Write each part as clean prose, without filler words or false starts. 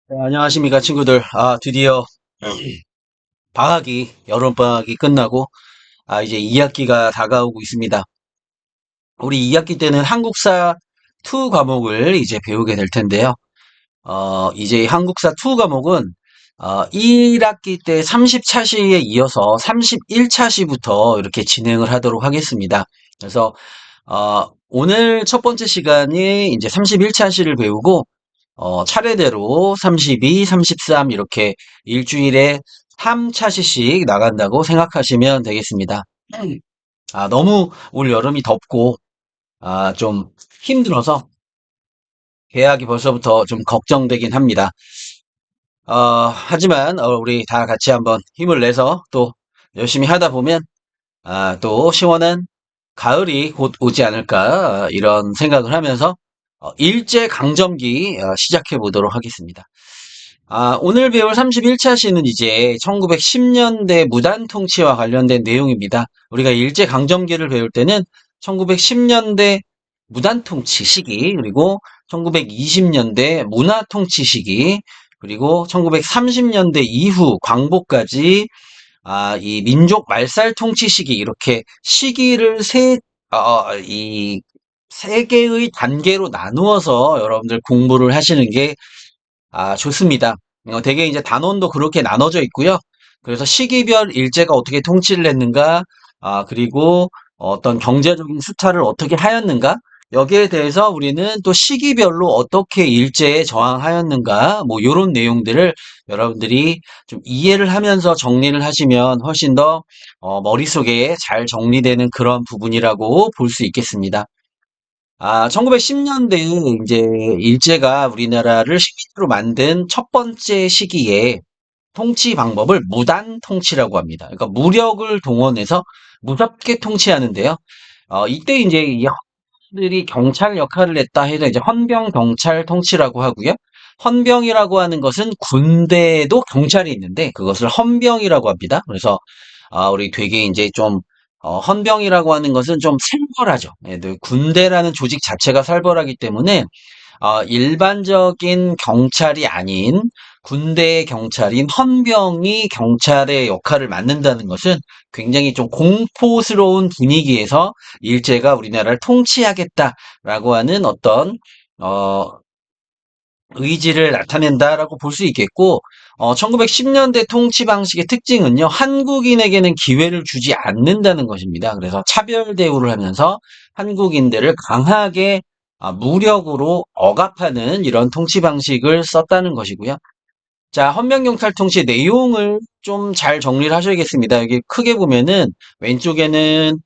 네, 안녕하십니까, 친구들. 드디어 여름방학이 끝나고, 이제 2학기가 다가오고 있습니다. 우리 2학기 때는 한국사 2 과목을 이제 배우게 될 텐데요. 이제 한국사 2 과목은, 1학기 때 30차시에 이어서 31차시부터 이렇게 진행을 하도록 하겠습니다. 그래서, 오늘 첫 번째 시간이 이제 31차시를 배우고, 차례대로 32, 33 이렇게 일주일에 3차시씩 나간다고 생각하시면 되겠습니다. 너무 올 여름이 덥고, 좀 힘들어서 개학이 벌써부터 좀 걱정되긴 합니다. 하지만, 우리 다 같이 한번 힘을 내서 또 열심히 하다 보면, 또 시원한 가을이 곧 오지 않을까, 이런 생각을 하면서, 일제강점기, 시작해 보도록 하겠습니다. 오늘 배울 31차 시는 이제 1910년대 무단 통치와 관련된 내용입니다. 우리가 일제강점기를 배울 때는 1910년대 무단 통치 시기, 그리고 1920년대 문화 통치 시기, 그리고 1930년대 이후 광복까지 이 민족 말살 통치 시기 이렇게 시기를 이 세 개의 단계로 나누어서 여러분들 공부를 하시는 게 좋습니다. 대개 이제 단원도 그렇게 나눠져 있고요. 그래서 시기별 일제가 어떻게 통치를 했는가, 그리고 어떤 경제적인 수탈을 어떻게 하였는가, 여기에 대해서 우리는 또 시기별로 어떻게 일제에 저항하였는가, 뭐, 요런 내용들을 여러분들이 좀 이해를 하면서 정리를 하시면 훨씬 더, 머릿속에 잘 정리되는 그런 부분이라고 볼 수 있겠습니다. 1910년대 이제 일제가 우리나라를 식민지로 만든 첫 번째 시기에 통치 방법을 무단 통치라고 합니다. 그러니까 무력을 동원해서 무섭게 통치하는데요. 이때 이제 이 헌병들이 경찰 역할을 했다 해서 이제 헌병 경찰 통치라고 하고요. 헌병이라고 하는 것은 군대에도 경찰이 있는데 그것을 헌병이라고 합니다. 그래서 우리 되게 이제 좀 헌병이라고 하는 것은 좀 살벌하죠. 예, 군대라는 조직 자체가 살벌하기 때문에 일반적인 경찰이 아닌 군대의 경찰인 헌병이 경찰의 역할을 맡는다는 것은 굉장히 좀 공포스러운 분위기에서 일제가 우리나라를 통치하겠다라고 하는 어떤 어, 의지를 나타낸다라고 볼 수 있겠고, 1910년대 통치 방식의 특징은요, 한국인에게는 기회를 주지 않는다는 것입니다. 그래서 차별 대우를 하면서 한국인들을 강하게 무력으로 억압하는 이런 통치 방식을 썼다는 것이고요. 자, 헌병경찰 통치 내용을 좀 잘 정리를 하셔야겠습니다. 여기 크게 보면은 왼쪽에는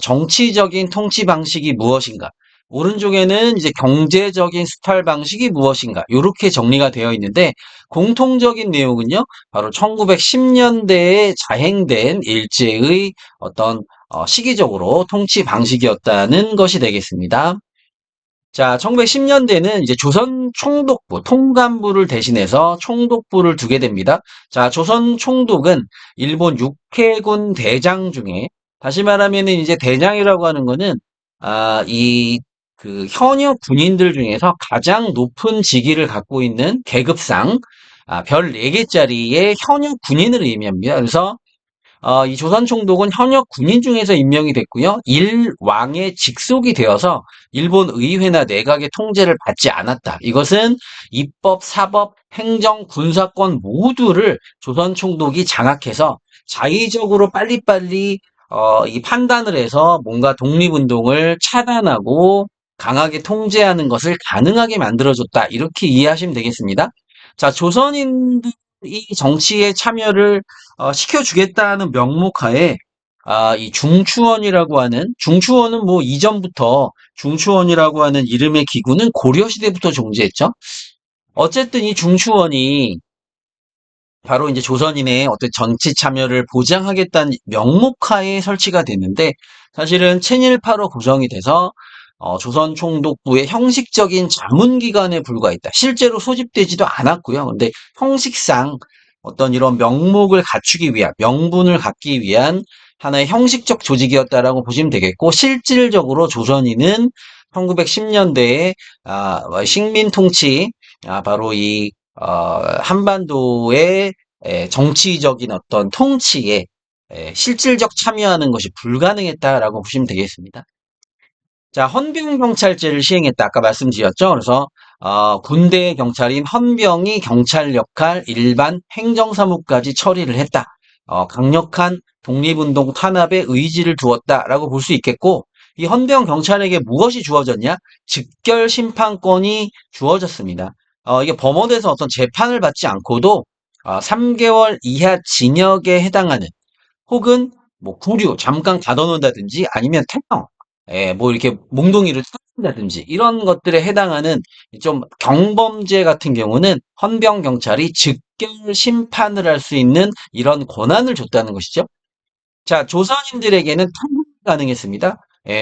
정치적인 통치 방식이 무엇인가, 오른쪽에는 이제 경제적인 수탈 방식이 무엇인가, 이렇게 정리가 되어 있는데 공통적인 내용은요, 바로 1910년대에 자행된 일제의 어떤 시기적으로 통치 방식이었다는 것이 되겠습니다. 자, 1910년대는 이제 조선 총독부, 통감부를 대신해서 총독부를 두게 됩니다. 자, 조선 총독은 일본 육해군 대장 중에, 다시 말하면은 이제 대장이라고 하는 거는, 현역 군인들 중에서 가장 높은 직위를 갖고 있는 계급상, 별 4개짜리의 현역 군인을 의미합니다. 그래서 이 조선 총독은 현역 군인 중에서 임명이 됐고요. 일왕의 직속이 되어서 일본 의회나 내각의 통제를 받지 않았다. 이것은 입법, 사법, 행정, 군사권 모두를 조선 총독이 장악해서 자의적으로 빨리빨리 이 판단을 해서 뭔가 독립운동을 차단하고 강하게 통제하는 것을 가능하게 만들어줬다. 이렇게 이해하시면 되겠습니다. 자, 조선인들이 정치에 참여를 시켜주겠다는 명목하에 이 중추원이라고 하는, 중추원은 뭐 이전부터 중추원이라고 하는 이름의 기구는 고려시대부터 존재했죠. 어쨌든 이 중추원이 바로 이제 조선인의 어떤 정치 참여를 보장하겠다는 명목하에 설치가 됐는데 사실은 친일파로 구성이 돼서 조선 총독부의 형식적인 자문기관에 불과했다. 실제로 소집되지도 않았고요. 근데 형식상 어떤 이런 명목을 갖추기 위한, 명분을 갖기 위한 하나의 형식적 조직이었다라고 보시면 되겠고, 실질적으로 조선인은 1910년대에 식민 통치, 바로 이 한반도의 정치적인 어떤 통치에 실질적 참여하는 것이 불가능했다라고 보시면 되겠습니다. 자, 헌병경찰제를 시행했다. 아까 말씀드렸죠. 그래서 군대 경찰인 헌병이 경찰 역할, 일반 행정사무까지 처리를 했다. 강력한 독립운동 탄압에 의지를 두었다라고 볼 수 있겠고, 이 헌병 경찰에게 무엇이 주어졌냐? 즉결 심판권이 주어졌습니다. 이게 법원에서 어떤 재판을 받지 않고도 3개월 이하 징역에 해당하는, 혹은 뭐 구류 잠깐 가둬놓는다든지 아니면 태형, 뭐 이렇게 몽둥이를 쳐준다든지 이런 것들에 해당하는 좀 경범죄 같은 경우는 헌병 경찰이 즉결 심판을 할 수 있는 이런 권한을 줬다는 것이죠. 자, 조선인들에게는 통합이 가능했습니다.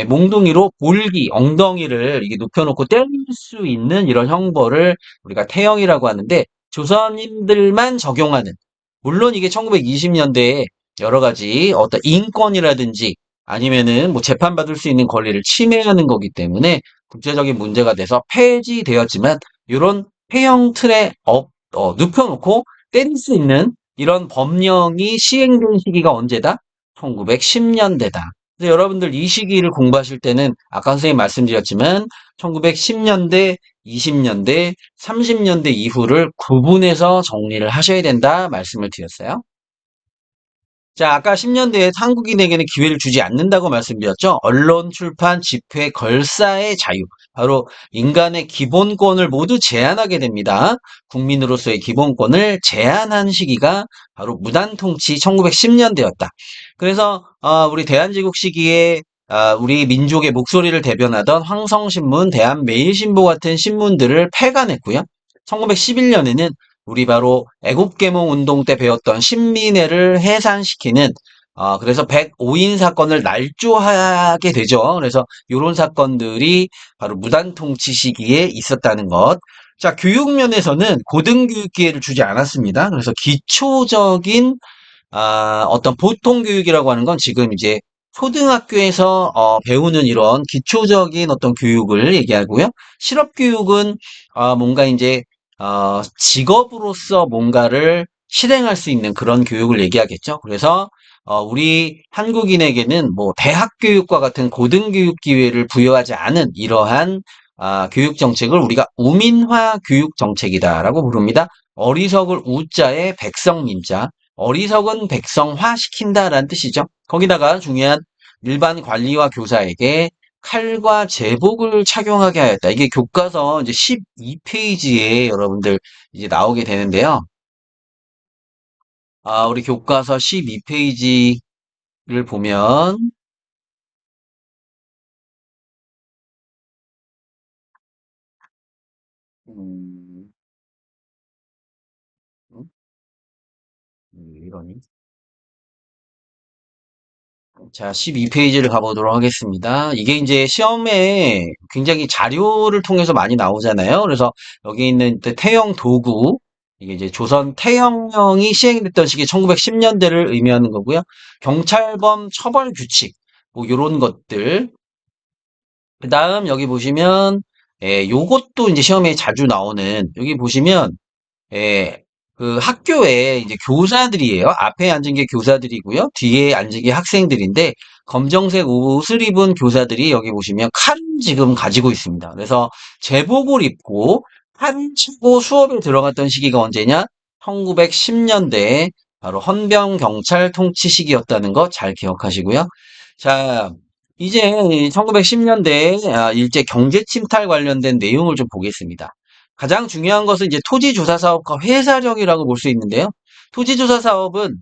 몽둥이로 볼기, 엉덩이를 이게 눕혀놓고 때릴 수 있는 이런 형벌을 우리가 태형이라고 하는데, 조선인들만 적용하는, 물론 이게 1920년대에 여러 가지 어떤 인권이라든지 아니면은 뭐 재판받을 수 있는 권리를 침해하는 거기 때문에 국제적인 문제가 돼서 폐지되었지만, 이런 태형 틀에 눕혀놓고 때릴 수 있는 이런 법령이 시행된 시기가 언제다? 1910년대다. 그래서 여러분들 이 시기를 공부하실 때는 아까 선생님 말씀드렸지만 1910년대, 20년대, 30년대 이후를 구분해서 정리를 하셔야 된다 말씀을 드렸어요. 자, 아까 10년대에 한국인에게는 기회를 주지 않는다고 말씀드렸죠. 언론, 출판, 집회, 걸사의 자유. 바로 인간의 기본권을 모두 제한하게 됩니다. 국민으로서의 기본권을 제한한 시기가 바로 무단통치 1910년대였다. 그래서 우리 대한제국 시기에 우리 민족의 목소리를 대변하던 황성신문, 대한매일신보 같은 신문들을 폐간했고요. 1911년에는 우리 바로 애국개몽 운동 때 배웠던 신민회를 해산시키는, 그래서 105인 사건을 날조하게 되죠. 그래서 이런 사건들이 바로 무단통치 시기에 있었다는 것. 자, 교육면에서는 고등교육 기회를 주지 않았습니다. 그래서 기초적인 어떤 보통 교육이라고 하는 건 지금 이제 초등학교에서 배우는 이런 기초적인 어떤 교육을 얘기하고요. 실업 교육은 뭔가 이제 직업으로서 뭔가를 실행할 수 있는 그런 교육을 얘기하겠죠. 그래서 우리 한국인에게는 뭐 대학 교육과 같은 고등교육 기회를 부여하지 않은 이러한 교육 정책을 우리가 우민화 교육 정책이다라고 부릅니다. 어리석을 우자에 백성민자, 어리석은 백성화 시킨다라는 뜻이죠. 거기다가 중요한 일반 관리와 교사에게 칼과 제복을 착용하게 하였다. 이게 교과서 이제 12페이지에 여러분들 이제 나오게 되는데요. 우리 교과서 12페이지를 보면, 음, 음, 이러니? 자, 12페이지를 가보도록 하겠습니다. 이게 이제 시험에 굉장히 자료를 통해서 많이 나오잖아요. 그래서 여기 있는 태형 도구, 이게 이제 조선 태형령이 시행됐던 시기 1910년대를 의미하는 거고요. 경찰범 처벌 규칙, 뭐 요런 것들. 그 다음 여기 보시면, 요것도 이제 시험에 자주 나오는, 여기 보시면 예, 그 학교에 이제 교사들이에요. 앞에 앉은 게 교사들이고요. 뒤에 앉은 게 학생들인데, 검정색 옷을 입은 교사들이 여기 보시면 칼을 지금 가지고 있습니다. 그래서 제복을 입고 칼을 치고 수업에 들어갔던 시기가 언제냐? 1910년대 바로 헌병 경찰 통치 시기였다는 거 잘 기억하시고요. 자, 이제 1910년대 일제 경제 침탈 관련된 내용을 좀 보겠습니다. 가장 중요한 것은 이제 토지조사 사업과 회사령이라고 볼 수 있는데요. 토지조사 사업은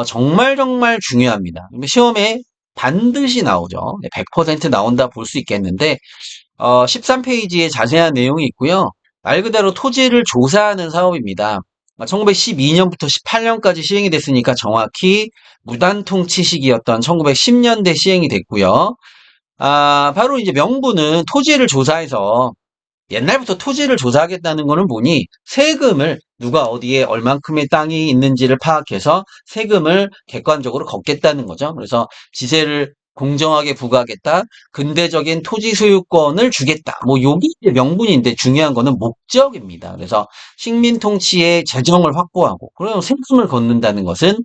정말 정말 중요합니다. 시험에 반드시 나오죠. 100% 나온다 볼 수 있겠는데 13페이지에 자세한 내용이 있고요. 말 그대로 토지를 조사하는 사업입니다. 1912년부터 18년까지 시행이 됐으니까 정확히 무단통치 시기였던 1910년대 시행이 됐고요. 바로 이제 명분은 토지를 조사해서 옛날부터 토지를 조사하겠다는 거는 뭐니? 세금을 누가 어디에 얼만큼의 땅이 있는지를 파악해서 세금을 객관적으로 걷겠다는 거죠. 그래서 지세를 공정하게 부과하겠다. 근대적인 토지 소유권을 주겠다. 뭐 요게 이제 명분인데 중요한 거는 목적입니다. 그래서 식민 통치의 재정을 확보하고 그럼 세금을 걷는다는 것은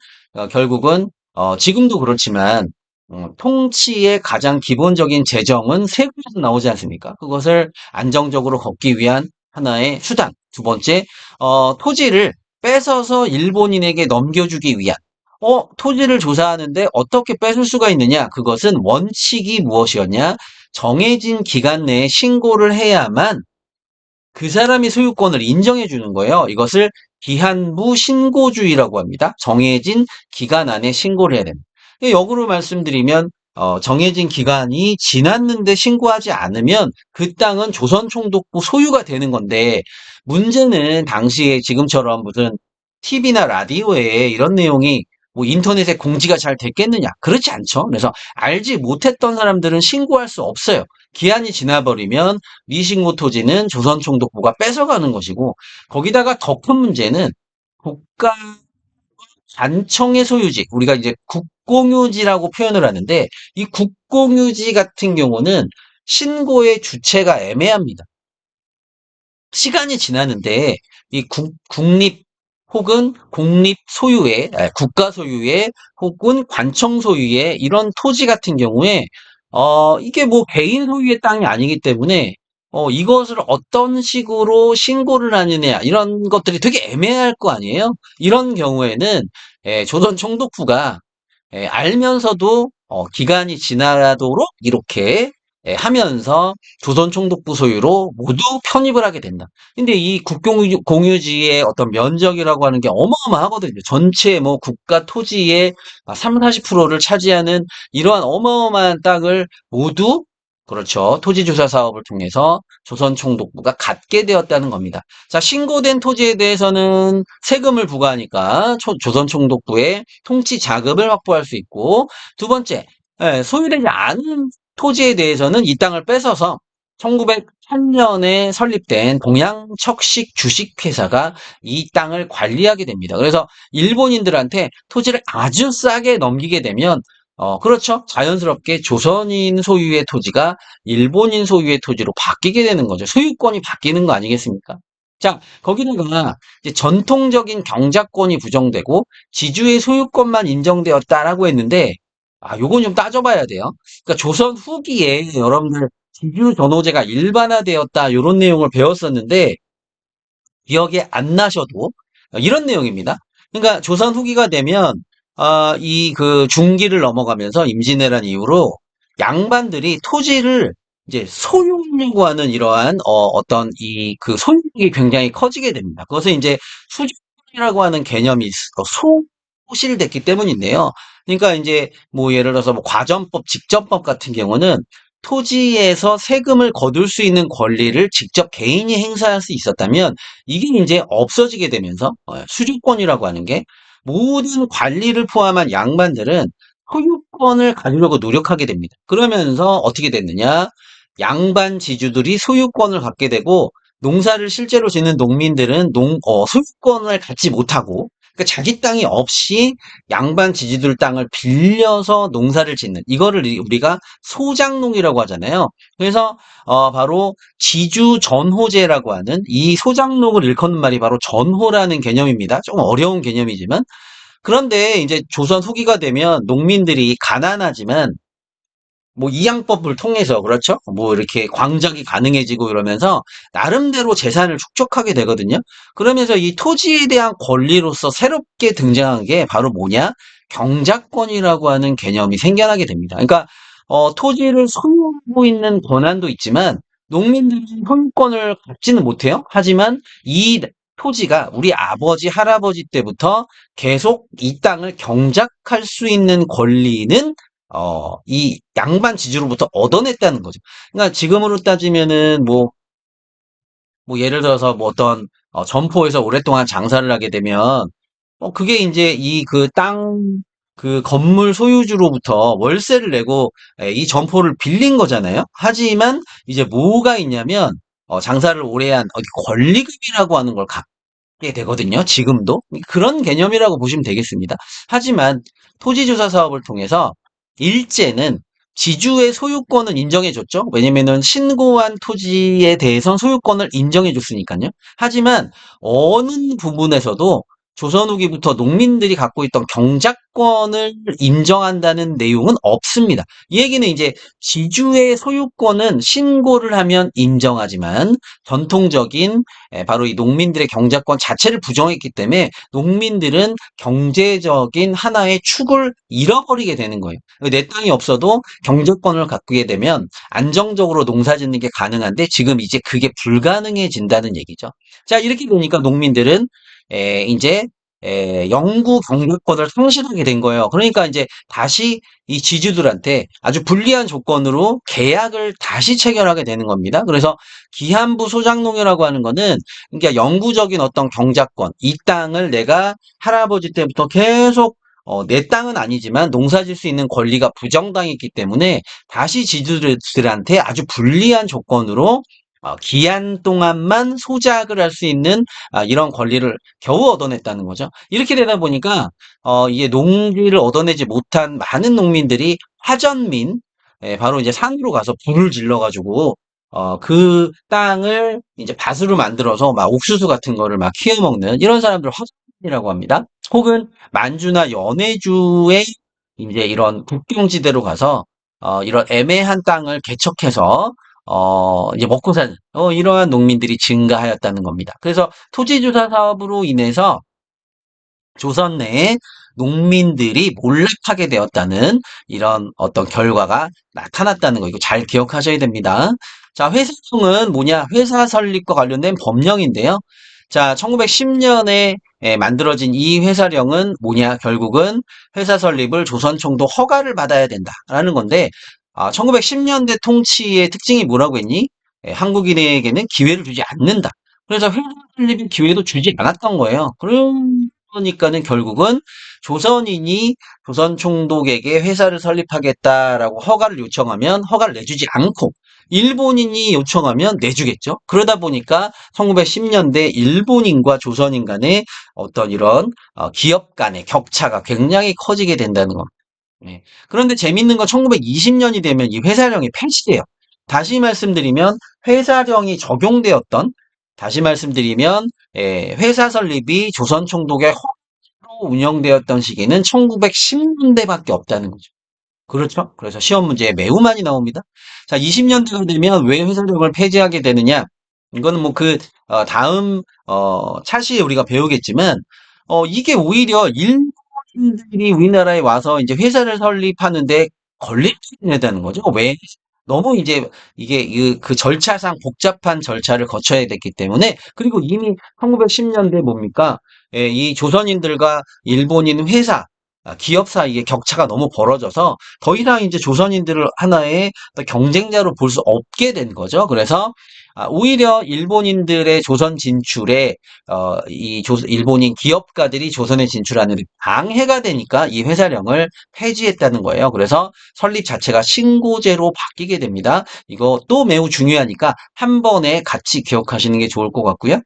결국은 지금도 그렇지만 통치의 가장 기본적인 재정은 세금에서 나오지 않습니까? 그것을 안정적으로 걷기 위한 하나의 수단. 두 번째, 토지를 뺏어서 일본인에게 넘겨주기 위한. 토지를 조사하는데 어떻게 뺏을 수가 있느냐? 그것은 원칙이 무엇이었냐? 정해진 기간 내에 신고를 해야만 그 사람이 소유권을 인정해 주는 거예요. 이것을 기한부 신고주의라고 합니다. 정해진 기간 안에 신고를 해야 됩니다. 역으로 말씀드리면 정해진 기간이 지났는데 신고하지 않으면 그 땅은 조선총독부 소유가 되는 건데 문제는 당시에 지금처럼 무슨 TV나 라디오에 이런 내용이 뭐 인터넷에 공지가 잘 됐겠느냐? 그렇지 않죠. 그래서 알지 못했던 사람들은 신고할 수 없어요. 기한이 지나버리면 미신고 토지는 조선총독부가 뺏어가는 것이고 거기다가 더 큰 문제는 국가 관청의 소유지 우리가 이제 국공유지라고 표현을 하는데 이 국공유지 같은 경우는 신고의 주체가 애매합니다. 시간이 지나는데 이 국립 혹은 공립 소유의 국가 소유의 혹은 관청 소유의 이런 토지 같은 경우에 이게 뭐 개인 소유의 땅이 아니기 때문에 이것을 어떤 식으로 신고를 하느냐 이런 것들이 되게 애매할 거 아니에요. 이런 경우에는 조선 총독부가 알면서도 기간이 지나도록 이렇게 하면서 조선 총독부 소유로 모두 편입을 하게 된다. 근데 이 국공유지의 어떤 면적이라고 하는 게 어마어마하거든요. 전체 뭐 국가 토지의 3, 40%를 차지하는 이러한 어마어마한 땅을 모두 그렇죠. 토지조사 사업을 통해서 조선 총독부가 갖게 되었다는 겁니다. 자, 신고된 토지에 대해서는 세금을 부과하니까 조선 총독부의 통치 자금을 확보할 수 있고 두 번째, 소유되지 않은 토지에 대해서는 이 땅을 뺏어서 1908년에 설립된 동양척식 주식회사가 이 땅을 관리하게 됩니다. 그래서 일본인들한테 토지를 아주 싸게 넘기게 되면 그렇죠. 자연스럽게 조선인 소유의 토지가 일본인 소유의 토지로 바뀌게 되는 거죠. 소유권이 바뀌는 거 아니겠습니까? 자, 거기다가 이제 전통적인 경작권이 부정되고 지주의 소유권만 인정되었다라고 했는데, 요건 좀 따져봐야 돼요. 그러니까 조선 후기에 여러분들 지주 전호제가 일반화되었다 이런 내용을 배웠었는데 기억이 안 나셔도 이런 내용입니다. 그러니까 조선 후기가 되면 이 그 중기를 넘어가면서 임진왜란 이후로 양반들이 토지를 이제 소유하려고 하는 이러한 어떤 이 그 소유욕이 굉장히 커지게 됩니다. 그것은 이제 수주이라고 하는 개념이 소실됐기 때문인데요. 그러니까 이제 뭐 예를 들어서 뭐 과전법, 직전법 같은 경우는 토지에서 세금을 거둘 수 있는 권리를 직접 개인이 행사할 수 있었다면 이게 이제 없어지게 되면서 수주권이라고 하는 게 모든 관리를 포함한 양반들은 소유권을 가지려고 노력하게 됩니다. 그러면서 어떻게 됐느냐? 양반 지주들이 소유권을 갖게 되고 농사를 실제로 짓는 농민들은 소유권을 갖지 못하고 그러니까 자기 땅이 없이 양반 지주들 땅을 빌려서 농사를 짓는 이거를 우리가 소장농이라고 하잖아요. 그래서 바로 지주 전호제라고 하는 이 소장농을 일컫는 말이 바로 전호라는 개념입니다. 좀 어려운 개념이지만 그런데 이제 조선 후기가 되면 농민들이 가난하지만 뭐 이양법을 통해서 그렇죠? 뭐 이렇게 광작이 가능해지고 이러면서 나름대로 재산을 축적하게 되거든요. 그러면서 이 토지에 대한 권리로서 새롭게 등장한 게 바로 뭐냐? 경작권이라고 하는 개념이 생겨나게 됩니다. 그러니까 토지를 소유하고 있는 권한도 있지만 농민들이 소유권을 갖지는 못해요. 하지만 이 토지가 우리 아버지, 할아버지 때부터 계속 이 땅을 경작할 수 있는 권리는 이 양반 지주로부터 얻어냈다는 거죠. 그러니까 지금으로 따지면은 뭐 예를 들어서 뭐 어떤 점포에서 오랫동안 장사를 하게 되면 그게 이제 이 그 그 건물 소유주로부터 월세를 내고 이 점포를 빌린 거잖아요. 하지만 이제 뭐가 있냐면 장사를 오래 한 어디 권리금이라고 하는 걸 갖게 되거든요. 지금도. 그런 개념이라고 보시면 되겠습니다. 하지만 토지조사 사업을 통해서 일제는 지주의 소유권은 인정해줬죠. 왜냐면은 신고한 토지에 대해선 소유권을 인정해줬으니까요. 하지만 어느 부분에서도 조선 후기부터 농민들이 갖고 있던 경작권을 인정한다는 내용은 없습니다. 이 얘기는 이제 지주의 소유권은 신고를 하면 인정하지만 전통적인 바로 이 농민들의 경작권 자체를 부정했기 때문에 농민들은 경제적인 하나의 축을 잃어버리게 되는 거예요. 내 땅이 없어도 경제권을 갖게 되면 안정적으로 농사 짓는 게 가능한데 지금 이제 그게 불가능해진다는 얘기죠. 자, 이렇게 보니까 농민들은 이제 영구 경제권을 상실하게 된 거예요. 그러니까 이제 다시 이 지주들한테 아주 불리한 조건으로 계약을 다시 체결하게 되는 겁니다. 그래서 기한부 소작농이라고 하는 거는 그러니까 영구적인 어떤 경작권, 이 땅을 내가 할아버지 때부터 계속 내 땅은 아니지만 농사 질 수 있는 권리가 부정당했기 때문에 다시 지주들한테 아주 불리한 조건으로 기한 동안만 소작을 할 수 있는 이런 권리를 겨우 얻어냈다는 거죠. 이렇게 되다 보니까 이게 농지를 얻어내지 못한 많은 농민들이 화전민, 바로 이제 산으로 가서 불을 질러가지고 그 땅을 이제 밭으로 만들어서 막 옥수수 같은 거를 막 키워먹는 이런 사람들 화전민이라고 합니다. 혹은 만주나 연해주의 이제 이런 국경지대로 가서 이런 애매한 땅을 개척해서 이제 먹고 사는 이러한 농민들이 증가하였다는 겁니다. 그래서 토지조사 사업으로 인해서 조선 내에 농민들이 몰락하게 되었다는 이런 어떤 결과가 나타났다는 거 이거 잘 기억하셔야 됩니다. 자, 회사령은 뭐냐? 회사 설립과 관련된 법령인데요. 자, 1910년에 만들어진 이 회사령은 뭐냐? 결국은 회사 설립을 조선총독 허가를 받아야 된다라는 건데 1910년대 통치의 특징이 뭐라고 했니? 한국인에게는 기회를 주지 않는다. 그래서 회사 설립의 기회도 주지 않았던 거예요. 그러니까는 결국은 조선인이 조선 총독에게 회사를 설립하겠다라고 허가를 요청하면 허가를 내주지 않고 일본인이 요청하면 내주겠죠. 그러다 보니까 1910년대 일본인과 조선인 간의 어떤 이런 기업 간의 격차가 굉장히 커지게 된다는 겁니다. 예. 그런데 재밌는 건 1920년이 되면 이 회사령이 폐지돼요. 다시 말씀드리면 회사령이 적용되었던 다시 말씀드리면 회사 설립이 조선 총독의 허가로 운영되었던 시기는 1910년대밖에 없다는 거죠. 그렇죠? 그래서 시험 문제에 매우 많이 나옵니다. 자, 20년대가 되면 왜 회사령을 폐지하게 되느냐? 이거는 뭐 그 다음 차시에 우리가 배우겠지만 이게 오히려 일본인들이 우리나라에 와서 이제 회사를 설립하는데 걸리게 되는 거죠. 왜? 너무 이제 이게 그 절차상 복잡한 절차를 거쳐야 됐기 때문에 그리고 이미 1910년대 뭡니까? 이 조선인들과 일본인 회사 기업 사이에 격차가 너무 벌어져서 더 이상 이제 조선인들을 하나의 경쟁자로 볼 수 없게 된 거죠. 그래서 오히려 일본인들의 조선 진출에 일본인 기업가들이 조선에 진출하는 데 방해가 되니까 이 회사령을 폐지했다는 거예요. 그래서 설립 자체가 신고제로 바뀌게 됩니다. 이것도 매우 중요하니까 한 번에 같이 기억하시는 게 좋을 것 같고요.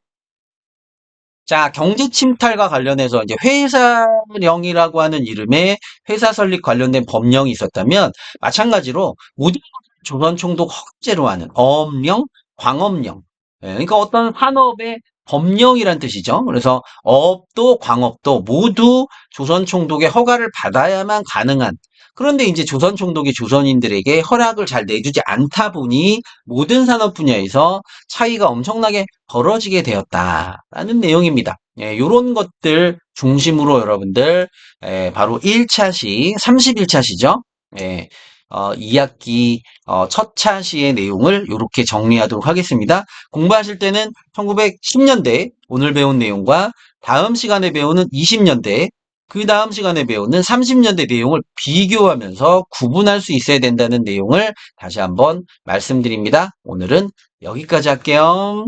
자, 경제 침탈과 관련해서 이제 회사령이라고 하는 이름의 회사 설립 관련된 법령이 있었다면 마찬가지로 모든 것을 조선 총독 허가제로 하는 어업령, 광업령. 그러니까 어떤 산업의 법령이란 뜻이죠. 그래서 어업도 광업도 모두 조선 총독의 허가를 받아야만 가능한 그런데 이제 조선 총독이 조선인들에게 허락을 잘 내주지 않다 보니 모든 산업 분야에서 차이가 엄청나게 벌어지게 되었다라는 내용입니다. 요런 것들 중심으로 여러분들 바로 1차 시, 31차 시죠. 2학기 첫 차 시의 내용을 이렇게 정리하도록 하겠습니다. 공부하실 때는 1910년대 오늘 배운 내용과 다음 시간에 배우는 20년대 그 다음 시간에 배우는 30년대 내용을 비교하면서 구분할 수 있어야 된다는 내용을 다시 한번 말씀드립니다. 오늘은 여기까지 할게요.